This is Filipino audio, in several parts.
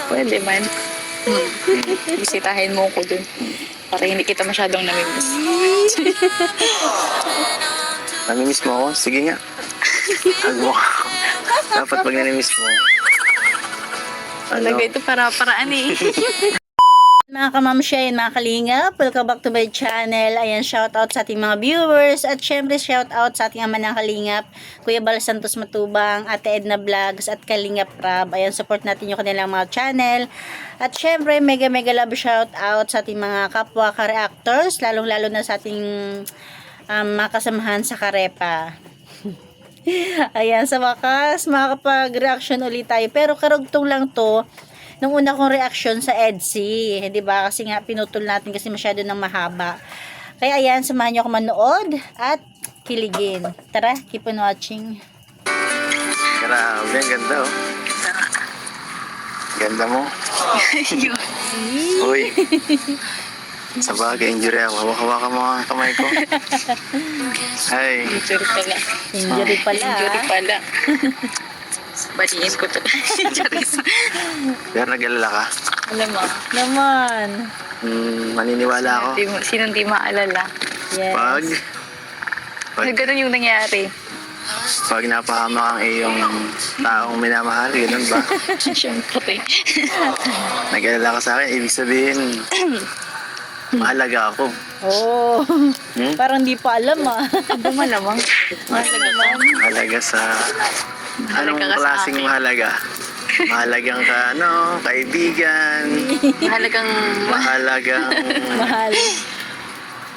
Pwede man. Bisitahin mo ko dun. Para hindi kita masyadong namimiss. Namimiss mo ako? Sige nga. Hug mo ako. Dapat pag namimiss mo. Talaga ito para-paraan eh. Mga kamamshay, mga kalingap, welcome back to my channel. Ayan, shoutout sa ating mga viewers at syempre shoutout sa ating ama ng kalingap, Kuya Bal Santos Matubang, Ate Edna Vlogs at Kalingap Rab. Ayan, support natin yung kanilang mga channel. At syempre, mega love shoutout sa ating mga kapwa ka-reactors, lalong-lalo na sa ating mga kasamahan sa Karepa. Ayan, sa wakas, makakapag-reaction ulit tayo. Pero karugtong lang to nung una kong reaction sa EDSI, di ba? Kasi nga pinutol natin kasi masyado nang mahaba. Kaya ayan, samahan niyo ako manood at kiligin. Tara, keep on watching. Grabe, ang ganda oh. Ganda mo. Uy. Sa bagay, injury ako. Hawak-hawakan mo ang kamay ko. Ay. Injury pala. Injury pala. Injury pala. Baliin ko to. Pero nag-alala ka. Alam mo. Naman. Maniniwala ako. Sinong di maalala? Yes. Pag Ganun yung nangyari. napahamak ang iyong taong minamahal, ganun ba? Siyempre. Nag-alala ka sa akin, ibig sabihin, mahalaga ako. Oh. Parang di pa alam ah. Aba malamang. Mahalaga ka. Mahalaga sa... Anong Mahalaga ka sa klaseng akin. mahalaga? Mahalagang ka, kaibigan, mahalagang Mahal.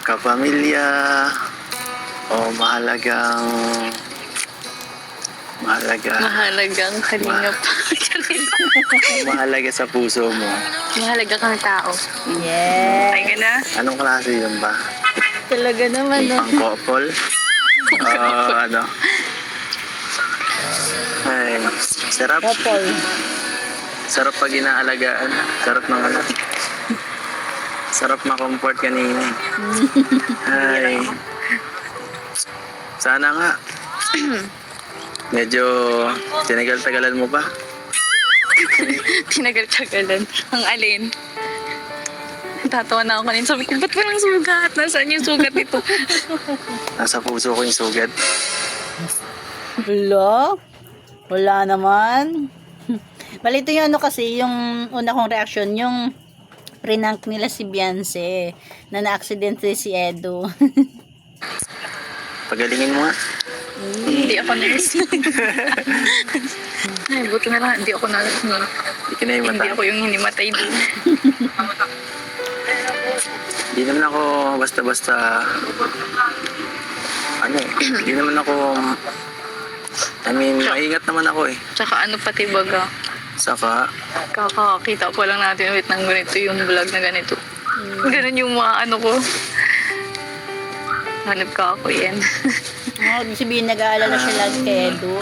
kapamilya, o mahalagang Mahalagang kalingap. mahalaga sa puso mo. Mahalaga kang tao. Yes. Ay ka na? Anong klase yun ba? Talaga naman no. Pang couple? Ano? Ay, sarap. Couple. Sarap pag inaalagaan. Sarap ng ano. Sarap ma-comfort kanina. Ay. Sana nga. Medyo tinagal-tagalan mo pa. Tinagal-tagalan. Ang alin? Tatawa na ako kanina. Sabi ko, ba't walang sugat? Nasaan yung sugat ito? Nasa puso ko yung sugat. Wala. Wala naman. Bali ito yung ano kasi, yung una kong reaction, yung prank nila si Beyonce na na-accidente si Edo. Pagalingin mo nga. Hindi ako nurse. Ay, buti na lang. Hindi ako nurse. Hindi ka na yung mata. Hindi ako yung hinimatay din. Hindi naman ako basta-basta hindi naman ako maingat naman ako eh. Tsaka ano pati baga. Saka, Kakakita po lang natin ulit ng ganito yung vlog na ganito. Ganun yung mga ano ko. Hanap ka ako yan. Ibig sabihin, nag-aalala siya lagi kay Edo.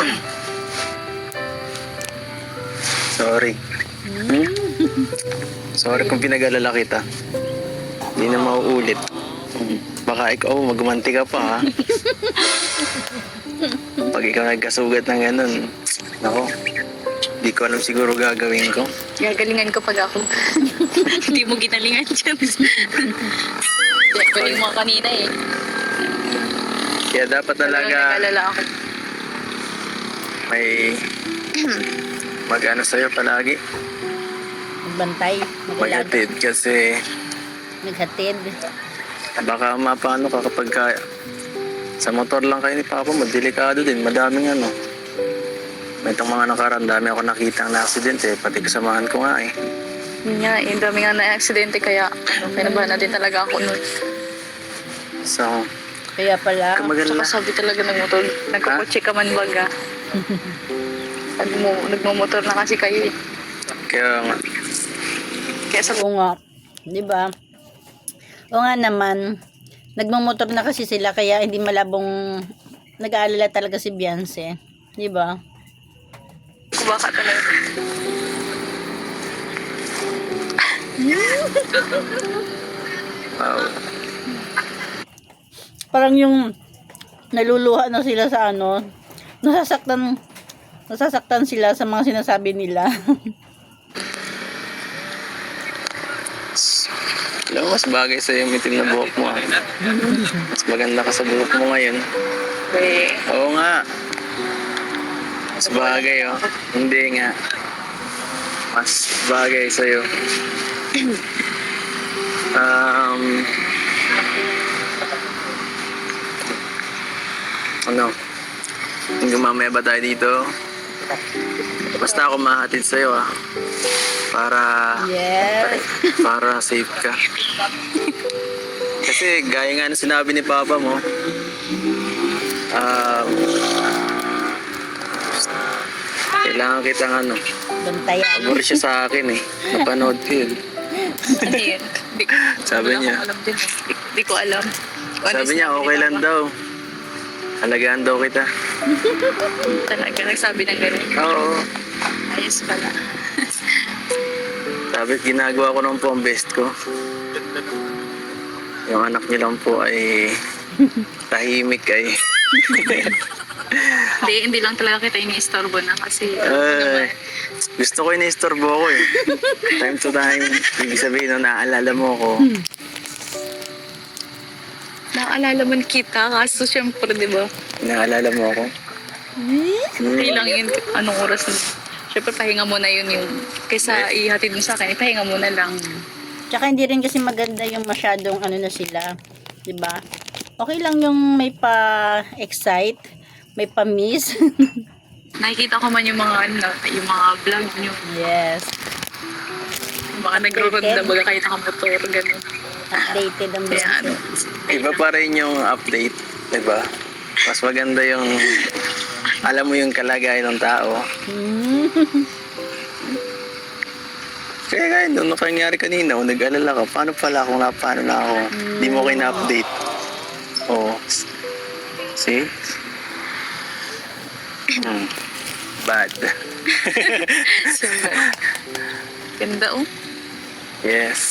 sorry. Sorry kung pinag-alala kita. Hindi na mauulit. Baka ikaw, magmanti ka pa ha. Pag ikaw nagkasugat ng ganun, nako, di ko alam siguro gagawin ko. Gagalingan ko pag ako. Hindi mo ginalingan dyan. Galing mo kanina eh. Kaya dapat talaga Nag-alala ako. may mag-ano sa'yo palagi. Nagbantay. Maghatid kasi Naghatid. baka mapano ka kapag sa motor lang kayo ni Papa, madelikado din. Madaming ano. May itong mga nakaraan, dami ako nakita na aksidente, pati kasamahan ko nga eh. Yun nga, yung dami nga na-aksidente kaya pinabahan natin talaga ako nun. So, Kaya pala. maganda. Tsaka sabi talaga ng motor, nagkakotse ka man baga. Nagmumotor na kasi kayo eh. Kaya nga, Kaya sa Oo nga. Di ba? Oo nga naman. Nagmamotor na kasi sila kaya hindi malabong nag-aalala talaga si Beyonce. Di ba? baka talaga. wow. Parang yung naluluha na sila sa ano, nasasaktan sila sa mga sinasabi nila. Alam mo, mas bagay sa'yo yung itim na buhok mo. Ah. Mas maganda ka sa buhok mo ngayon. Eh, Oo nga. Mas bagay, oh. Hindi nga. Mas bagay sa'yo. Ano? Hanggang mamaya ba tayo dito? Basta ako mahatid sa'yo, ah. Para Yes. para safe ka. Kasi gaya nga ng sinabi ni Papa mo, kailangan kitang ano, Bantayan. pabor siya sa akin eh. Napanood ko yun. ano yun? Sabi wala niya. akong alam din. Di ko alam. Sabi niya, okay lang daw. Halagaan daw kita. Talaga, nagsabi ng gano'n. Oo. Ayos pala. Sabi, ginagawa ko naman po ang best ko. Yung anak niya lang po ay tahimik ay. Hindi lang talaga kita iniistorbo na kasi Ay, gusto ko ini-istorbo ko eh. Time to time. Ibig sabihin na naaalala mo ko. naaalala man kita kaso syempre di ba? Naaalala mo ako. Hindi lang yun anong oras na. Syempre pahinga mo na yun yung kaysa ihatid mo sa akin, pahinga mo na lang. Tsaka hindi rin kasi maganda yung masyadong ano na sila. 'Di ba? Okay lang yung may pa-excite, may pa-miss. Nakikita ko man yung mga yung mga vlog nyo. Yes. Baka nagro-ronda baga kayo nakamotor, gano'n. Updated ang Kaya ano, Iba pa rin yung update. Diba? Mas maganda yung alam mo yung kalagayan ng tao. Kaya kaya nung nangyari kanina, kung nag-alala ka, paano pala kung paano na ako, di mo kayo na-update. Oo. See? Bad. so, ganda oh. Yes.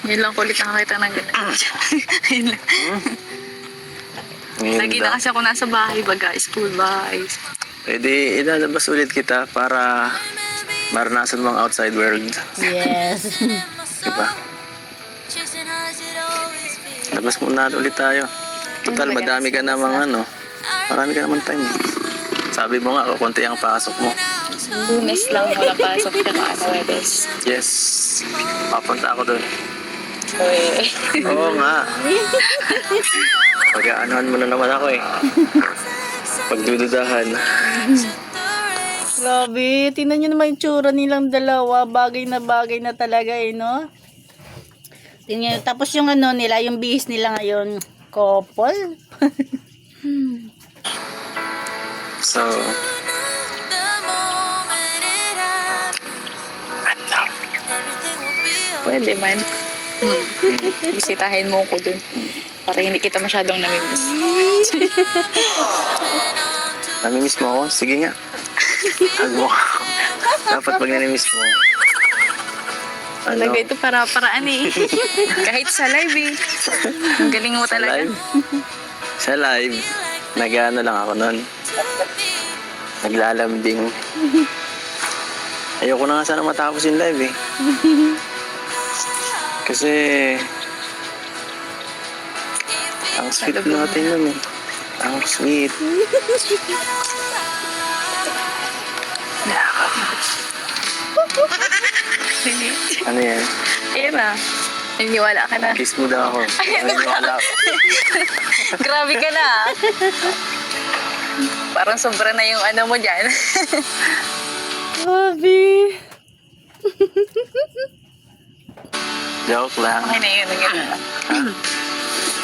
Yun lang kulit nakakita ng gano'n. Yun lang. Lagi na kasi ako nasa bahay baga, school bahay. Pwede ilalabas ulit kita para maranasan mo ang outside world. Yes. Diba? Labas muna ulit tayo. Total, madami ka namang ano. Marami ka naman time. Sabi mo nga, konti ang pasok mo. Lunes lang wala pasok ka ka Webes. Yes. Papunta ako doon. Uy. Oo nga. Pag-aanohan mo na naman ako eh. Pagdududahan. Grabe, tingnan nyo naman yung tsura nilang dalawa. Bagay na talaga eh, no? Tingnan nyo. Tapos yung ano nila, yung bihis nila ngayon, couple. So, Pwede man. Bisitahin mo ko dun. Para hindi kita masyadong namimiss. namimiss mo ako? Sige nga. Hug mo ako. Dapat pag namimiss mo. Ano? Talaga ito para-paraan eh. Kahit sa live eh. Ang galing mo Sa talaga. live? Sa live, nag-ano lang ako nun. Naglalambing. Ayoko na nga sana matapos yung live eh. Kasi ang sweet natin nun eh. Ang sweet. Ano yan? Ayun na. Naniniwala ka na. Kiss mo daw ako. Naniniwala ako. Grabe ka na. Parang sobra na yung ano mo dyan. Grabe. Joke lang. Okay na yun.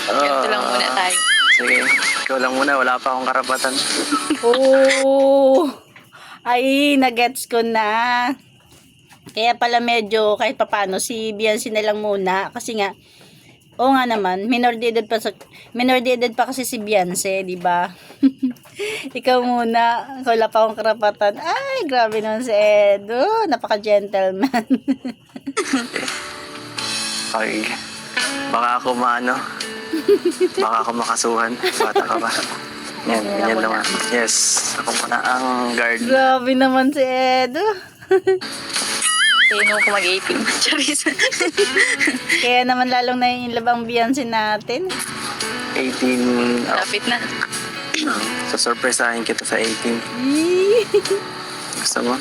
Oh, Ganito lang muna tayo. Sige, ikaw lang muna. Wala pa akong karapatan. Oh. Ay, nagets ko na. Kaya pala medyo kahit papano si Biancy na lang muna kasi nga nga naman, minor de edad pa kasi si Biancy, di ba? Ikaw muna, wala pa akong karapatan. Ay, grabe naman si Ed. Oh, napaka-gentleman. Okay. Baka ako maano. Baka ako makasuhan. Bata ka ba? Yan, ganyan naman. Yes, ako muna ang guard. Grabe naman si Ed. Oh. Tayo ko mag-18. Charis. Kaya naman lalong nai-inlove ang Beyonce natin. 18. Lapit na. Sasurpresahin kita sa 18. Gusto mo?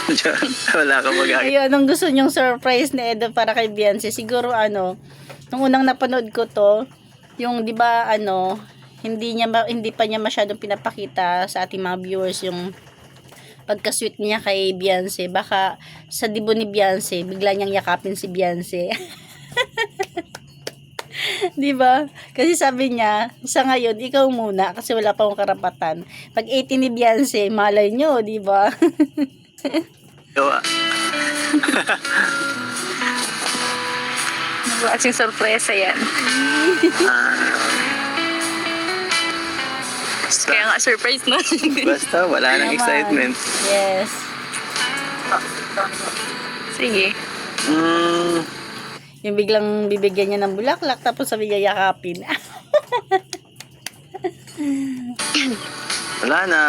Diyan, wala ka mag-agit. Ayun, anong gusto nyong surprise ni Edo para kay Beyonce? Siguro nung unang napanood ko to, yung 'di ba hindi pa niya masyadong pinapakita sa ating mga viewers yung pagka-sweet niya kay Beyonce. Baka sa dibo ni Beyonce, bigla niyang yakapin si Beyonce. 'Di ba? Kasi sabi niya, sa ngayon ikaw muna kasi wala pa akong karapatan. Pag 18 ni Beyonce, malay nyo, 'di ba? Gawa. Nag-watching sorpresa yan. Kaya nga surprise no? Basta, wala nang Naman. excitement. Yes. Sige. Yung biglang bibigyan niya ng bulaklak tapos sabi niya yakapin. Wala na.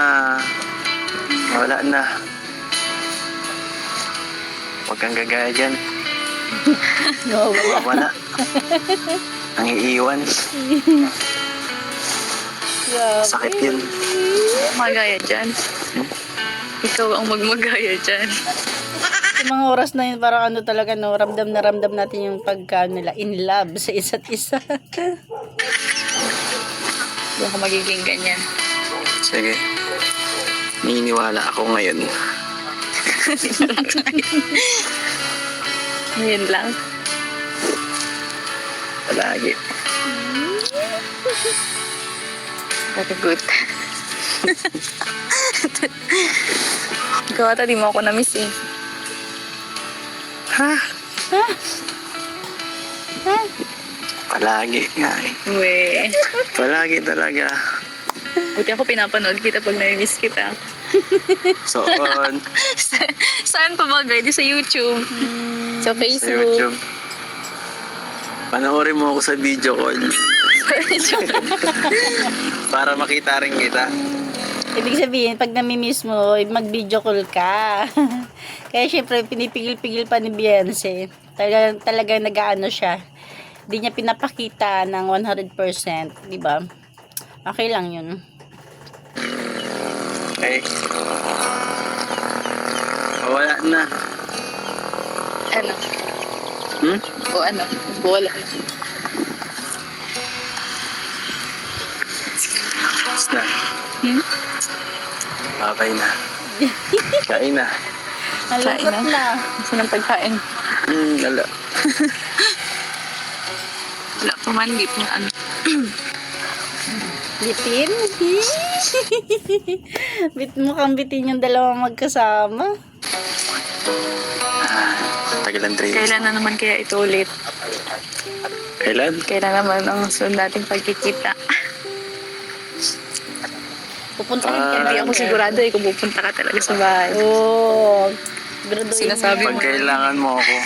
Wala na. Huwag kang gagaya dyan. No, wala. Wala. Ang iiwan. Grabe. Sakit yun. Magaya dyan. Ikaw ang magmagaya dyan. Sa mga oras na yun, parang talaga, ramdam na ramdam natin yung pagka nila in love sa isa't isa. Doon ka magiging ganyan. Sige. Niniwala ako ngayon. Ngayon lang. Palagi. Very good. Ikaw ata, di mo ako na-miss eh. Ha? Ha? Palagi nga eh. Uwe. Palagi talaga. Buti ako pinapanood kita pag na-miss kita. So on. Saan pa ba guys? Di sa YouTube. Sa Sa Facebook. YouTube. Panoorin mo ako sa video call. Para makita rin kita. Ibig sabihin, pag namimiss mo, mag-video call ka. Kaya syempre, pinipigil-pigil pa ni Beyonce. Talagang nag-aano siya. Hindi niya pinapakita ng 100%. Diba? Okay lang yun. Okay. Wala na. Ano? Hmm? O ano? Wala. Tapos na. Hmm? Okay na. Kain na. Malungkot Kain na. Saan ang pagkain? Wala. Wala pa man. Di pa ano. Bitin? Mukhang bitin yung dalawang magkasama. Tagal ang 3 years. Kailan na naman kaya ito ulit? Kailan? Kailan naman ang sunod nating pagkikita? Pupunta Hindi ako sigurado eh kung pupunta ka talaga sa bahay. Oo. Graduin Sinasabi mo. Pag kailangan mo ako,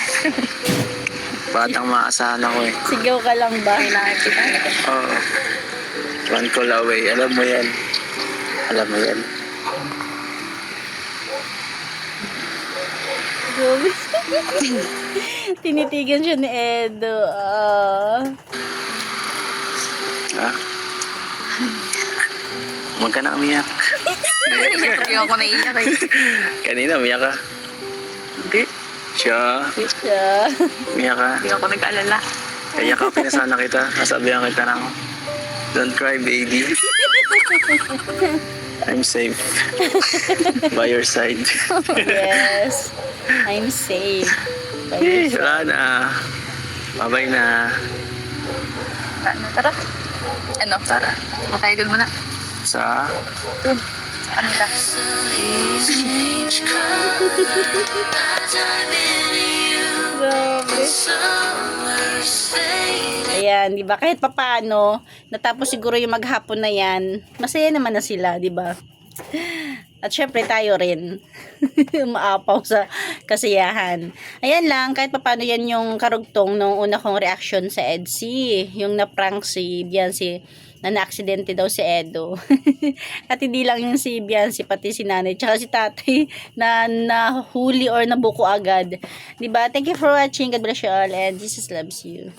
batang maasahan ako eh. Sigaw ka lang ba? Kailangan kita. Oo. One call away. Alam mo yan. Alam mo yan. Grabe. Tinitigan siya ni Edo. Ha? Huwag ka na umiyak. Hindi ako naiiyak eh. Kanina umiyak ka. Hindi. Siya. Siya. Umiyak ka. Hindi ako nag-alala. Kaya ka pinasana kita. Nasabihan kita ng don't cry baby. I'm safe. By your side. Yes. I'm safe. By your side. Wala na. Babay na. Ano, tara. Ano? Tara. Matay doon muna. Sa Doon. Sa kanila. Grabe. Ayan, di ba? Kahit papaano, natapos siguro yung maghapon na yan, masaya naman na sila, di ba? At syempre tayo rin. Maapaw sa kasiyahan. Ayan lang, kahit papaano yan yung karugtong nung una kong reaction sa EDC. Yung na-prank si Beyonce na naaksidente daw si Edo. At hindi lang yung si Biancy, pati si nanay, tsaka si tatay na nahuli or nabuko agad. Diba? Thank you for watching. God bless you all and Jesus loves you.